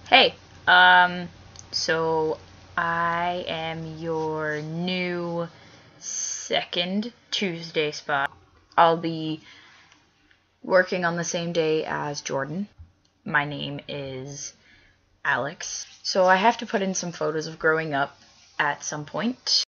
Hey, so I am your new second Tuesday spot. I'll be working on the same day as Jordan. My name is Alex. So I have to put in some photos of growing up at some point.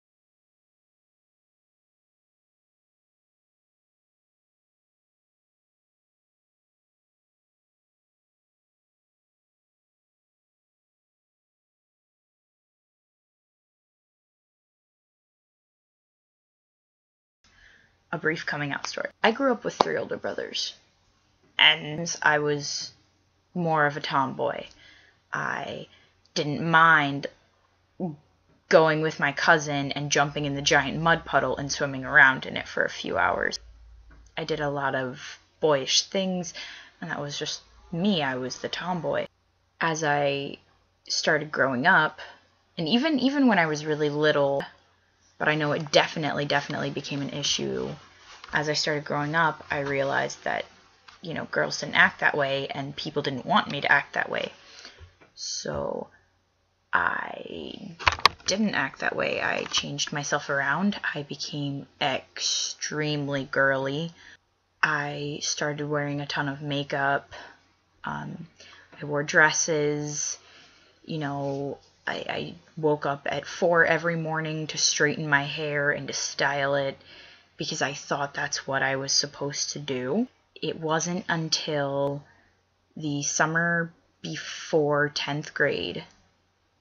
A brief coming out story. I grew up with 3 older brothers, and I was more of a tomboy. I didn't mind going with my cousin and jumping in the giant mud puddle and swimming around in it for a few hours. I did a lot of boyish things, and that was just me. I was the tomboy. As I started growing up, and even when I was really little, but I know it definitely became an issue. As I started growing up, I realized that, girls didn't act that way, and people didn't want me to act that way. So I didn't act that way. I changed myself around. I became extremely girly. I started wearing a ton of makeup. I wore dresses. I woke up at 4 every morning to straighten my hair and to style it because I thought that's what I was supposed to do. It wasn't until the summer before 10th grade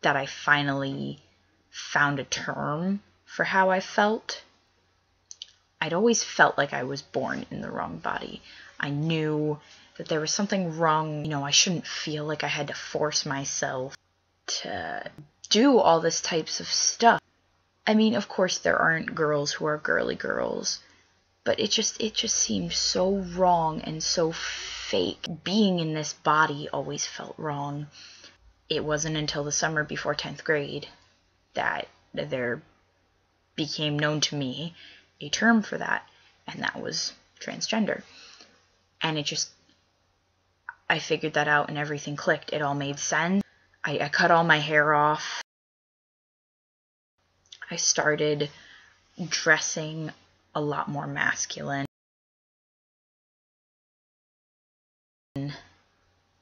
that I finally found a term for how I felt. I'd always felt like I was born in the wrong body. I knew that there was something wrong. I shouldn't feel like I had to force myself to do all this types of stuff. I mean, of course there aren't girls who are girly girls, but it just seemed so wrong and so fake. Being in this body always felt wrong. It wasn't until the summer before 10th grade that there became known to me a term for that, and that was transgender. And I figured that out and everything clicked. It all made sense. I cut all my hair off. I started dressing a lot more masculine. And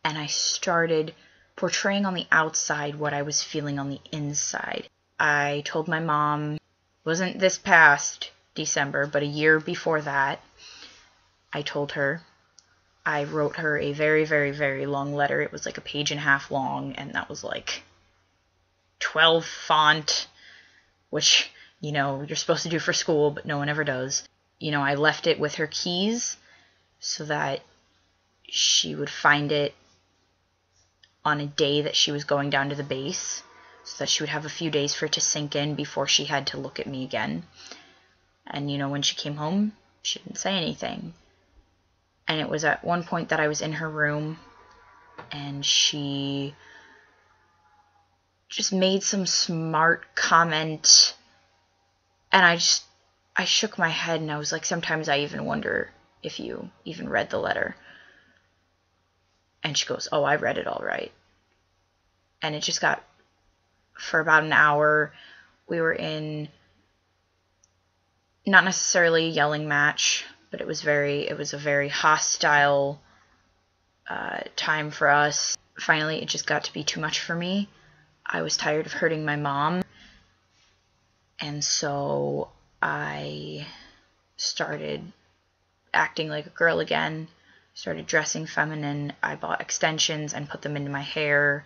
I started portraying on the outside what I was feeling on the inside. I told my mom, wasn't this past December, but a year before that, I told her. I wrote her a very long letter. It was like a page and a half long, and that was like 12 font, which, you're supposed to do for school, but no one ever does. I left it with her keys so that she would find it on a day that she was going down to the base, so that she would have a few days for it to sink in before she had to look at me again. And, when she came home, she didn't say anything. And it was at one point that I was in her room, and she just made some smart comment, and I shook my head, and I was like, sometimes I even wonder if you even read the letter. And she goes, oh, I read it all right. And it just got, for about an hour, we were in not necessarily a yelling match, but it was a very hostile time for us. Finally, it just got to be too much for me. I was tired of hurting my mom, and so I started acting like a girl again, started dressing feminine. I bought extensions and put them into my hair.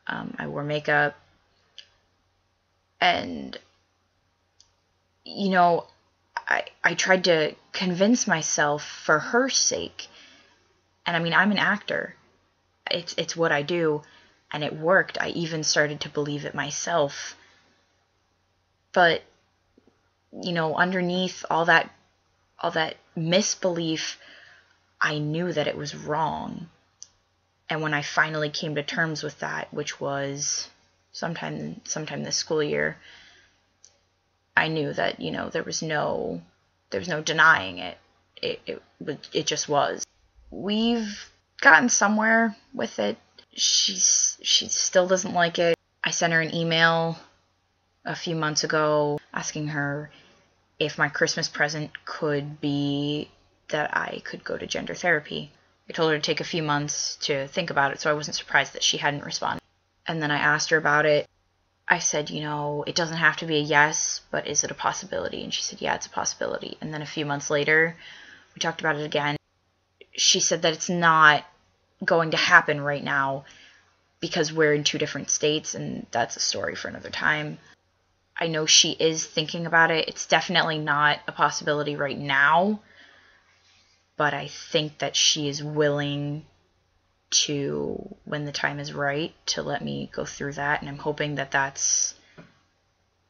I wore makeup, and I tried to convince myself for her sake. And I mean, I'm an actor. It's what I do, and it worked. I even started to believe it myself. But, underneath all that misbelief, I knew that it was wrong. And when I finally came to terms with that, which was sometime this school year, I knew that, there was no denying it. It just was. We've gotten somewhere with it. she still doesn't like it. I sent her an email a few months ago asking her if my Christmas present could be that I could go to gender therapy. I told her to take a few months to think about it, so I wasn't surprised that she hadn't responded. And then I asked her about it. I said, it doesn't have to be a yes, but is it a possibility? And she said, yeah, it's a possibility. And then a few months later, we talked about it again. She said that it's not going to happen right now because we're in 2 different states, and that's a story for another time. I know she is thinking about it. It's definitely not a possibility right now, but I think that she is willing to, when the time is right, to let me go through that, and I'm hoping that that's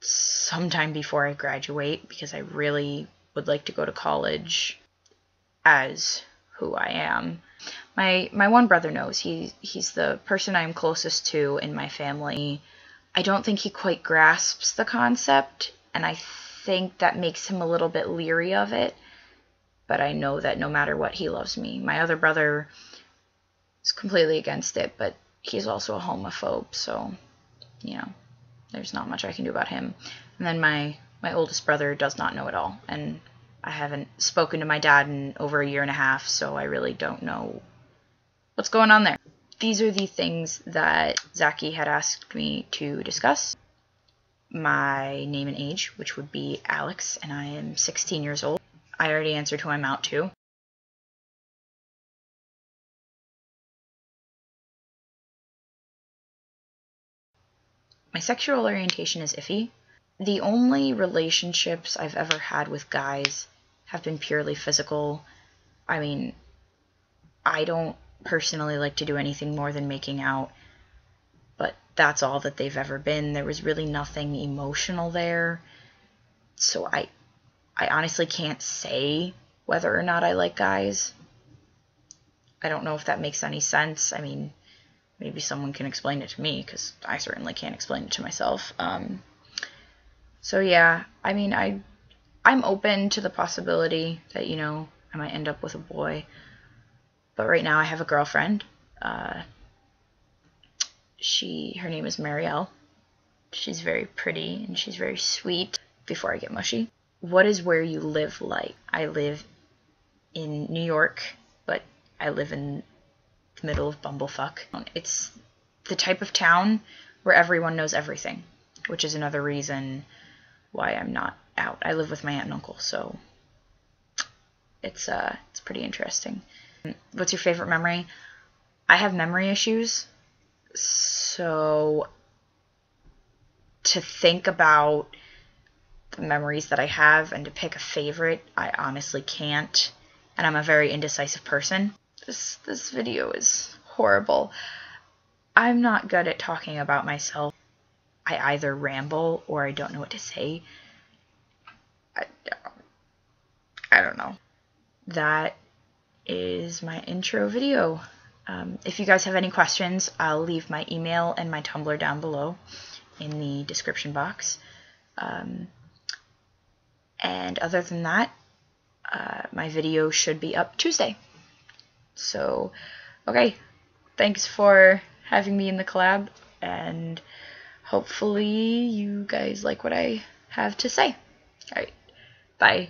sometime before I graduate, because I really would like to go to college as who I am. My one brother knows. He's the person I'm closest to in my family. I don't think he quite grasps the concept, and I think that makes him a little bit leery of it, but I know that no matter what, he loves me. My other brother is completely against it, but he's also a homophobe, so, there's not much I can do about him. And then my oldest brother does not know at all, and I haven't spoken to my dad in over a year and a half, so I really don't know what's going on there. These are the things that Zachy had asked me to discuss. My name and age, which would be Alex, and I am 16 years old. I already answered who I'm out to. My sexual orientation is iffy. The only relationships I've ever had with guys have been purely physical. I mean, I don't personally like to do anything more than making out, but that's all that they've ever been. There was really nothing emotional there, so I honestly can't say whether or not I like guys. I don't know if that makes any sense. I mean, maybe someone can explain it to me, because I certainly can't explain it to myself. So yeah, I mean, I'm open to the possibility that, I might end up with a boy. But right now I have a girlfriend. Her name is Marielle. She's very pretty and she's very sweet. Before I get mushy. What is where you live like? I live in New York, but I live in the middle of bumblefuck. It's the type of town where everyone knows everything, which is another reason why I'm not out. I live with my aunt and uncle, so it's pretty interesting. What's your favorite memory? I have memory issues, so to think about the memories that I have and to pick a favorite, I honestly can't, and I'm a very indecisive person. This video is horrible. I'm not good at talking about myself. I either ramble or I don't know what to say. I don't know. That is my intro video. If you guys have any questions, I'll leave my email and my Tumblr down below in the description box. And other than that, my video should be up Tuesday. So, okay, thanks for having me in the collab, and hopefully you guys like what I have to say. Alright, bye.